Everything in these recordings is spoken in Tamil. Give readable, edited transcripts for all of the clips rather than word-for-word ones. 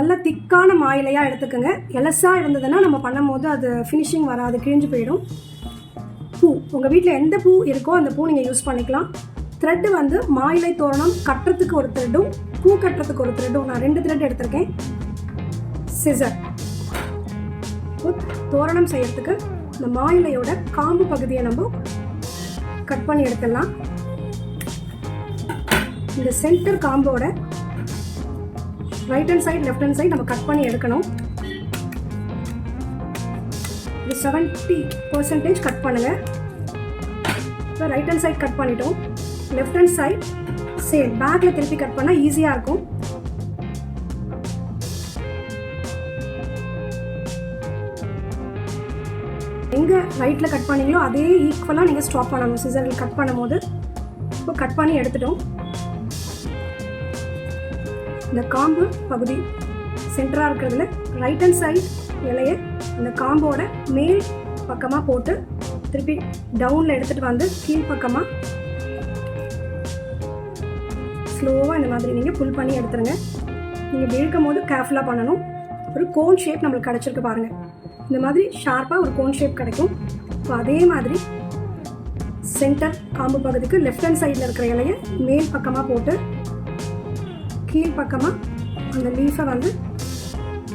நல்ல திக்கான மாயிலையாக எடுத்துக்கோங்க. எலசாக இருந்ததுன்னா நம்ம பண்ணும் போது அது ஃபினிஷிங் வராது, கிழிஞ்சு போயிடும். பூ உங்கள் வீட்டில் எந்த பூ இருக்கோ அந்த பூ நீங்கள் யூஸ் பண்ணிக்கலாம். த்ரெட்டு வந்து மாயிலை தோரணம் கட்டுறதுக்கு ஒரு த்ரெட்டும் பூ கட்டுறதுக்கு ஒரு த்ரெட்டும், நான் 2 த்ரெட் எடுத்திருக்கேன். சிசர் தோரணம் செய்யறதுக்கு இந்த மாயிலையோட காம்பு பகுதியை நம்ம கட் பண்ணி எடுத்துடலாம். இந்த சென்டர் காம்போட right hand side left hand side நம்ம கட் பண்ணி எடுக்கணும். இது 70% கட் பண்ணுங்க. இப்போ ரைட் ஹேண்ட் சைடு கட் பண்ணிட்டோம். லெஃப்ட் ஹேண்ட் சைடு சேம் பேக்கில் திருப்பி கட் பண்ணால் ஈஸியாக இருக்கும். எங்கே ரைட்டில் கட் பண்ணீங்களோ அதே ஈக்குவலாக நீங்கள் ஸ்டாப் பண்ணணும் சிசரில் கட் பண்ணும் போது. இப்போ கட் பண்ணி எடுத்துட்டோம். இந்த காம்பு பகுதி சென்டராக இருக்கிறதுல ரைட் ஹேண்ட் சைடு இலையை அந்த காம்போட மேல் பக்கமாக போட்டு திருப்பி டவுனில் எடுத்துகிட்டு வந்து கீழ் பக்கமாக ஸ்லோவாக இந்த மாதிரி நீங்கள் புல் பண்ணி எடுத்துருங்க. நீங்கள் விழுக்கும் போது கேர்ஃபுல்லாக பண்ணணும். ஒரு கோன் ஷேப் நம்மளுக்கு கிடச்சிருக்கு பாருங்கள். இந்த மாதிரி ஷார்ப்பாக ஒரு கோன் ஷேப் கிடைக்கும். இப்போ அதே மாதிரி சென்டர் காம்பு பகுதிக்கு லெஃப்ட் ஹேண்ட் சைடில் இருக்கிற இலையை மேல் பக்கமாக போட்டு கீழ் பக்கமாக அந்த லீஃபை வந்து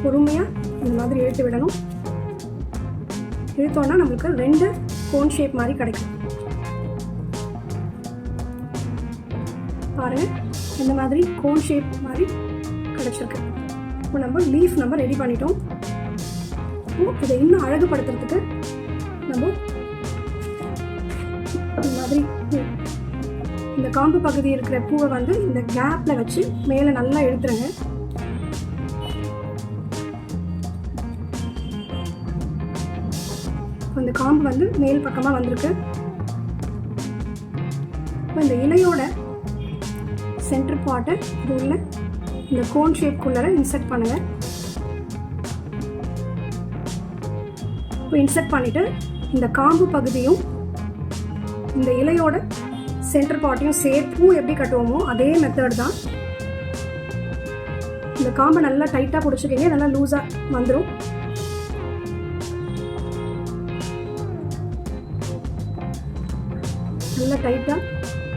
பொறுமையாக இந்த மாதிரி இழுத்து விடணும். இழுத்தோன்னா நம்மளுக்கு 2 கோன் ஷேப் மாதிரி கிடைக்கும். பாருங்கள், இந்த மாதிரி கோன் ஷேப் மாதிரி கிடச்சிருக்கு. இப்போ நம்ம லீஃப் நம்ம ரெடி பண்ணிட்டோம். இதை இன்னும் அழகுபடுத்துறதுக்கு நம்ம இந்த மாதிரி இந்த காம்பு பகுதி இருக்கிற பூவை வந்து இந்த கேப்பில் வச்சு மேலே நல்லா இழுத்துருங்க. இந்த காம்பு வந்து மேல் பக்கமாக வந்திருக்கு. இப்போ இந்த இலையோட சென்டர் பார்ட்டை இது உள்ள இந்த கோன் ஷேப்குள்ளே இன்சர்ட் பண்ணுங்கள். இப்போ இன்சர்ட் பண்ணிவிட்டு இந்த காம்பு பகுதியும் இந்த இலையோட சென்டர் பார்ட்டையும் பூ எப்படி கட்டுவோமோ அதே மெத்தட் தான். இந்த காம்பை நல்லா டைட்டாக பிடிச்சிக்கிங்க, நல்லா லூஸாக வந்துடும். நல்லா டைட்டாக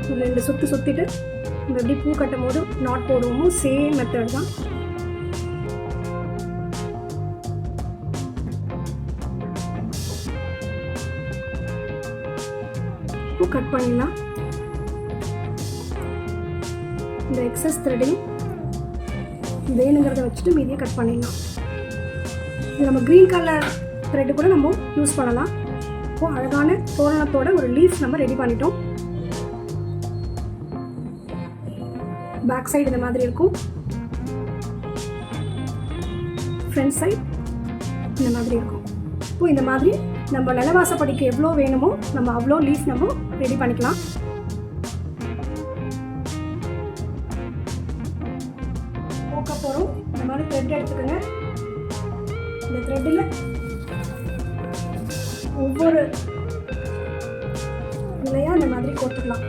ஒரு 2 சுற்று சுற்றிட்டு நம்ம எப்படி பூ கட்டும் போது நாட் போடுவோமோ சேம் மெத்தட் தான். பூ கட் பண்ணிடலாம். இந்த எக்ஸஸ் த்ரெட்டையும் வேணுங்கிறத வச்சுட்டு மீதியை கட் பண்ணிடலாம். இது நம்ம க்ரீன் கலர் த்ரெட்டு கூட நம்ம யூஸ் பண்ணலாம். இப்போ அழகான தோரணத்தோட ஒரு லீஃப் நம்ம ரெடி பண்ணிட்டோம். பேக் சைடு இந்த மாதிரி இருக்கும், ஃப்ரண்ட் சைடு இந்த மாதிரி இருக்கும். இப்போ இந்த மாதிரி நம்ம நிலவாசப்படிக்கு எவ்வளோ வேணுமோ நம்ம அவ்வளோ லீஃப் நம்ம ரெடி பண்ணிக்கலாம். போக்க போகிறோம். இந்த மாதிரி த்ரெட் எடுத்துக்கோங்க. இந்த த்ரெட்டில் ஒவ்வொரு இலையாக இந்த மாதிரி கோர்த்துக்கலாம்.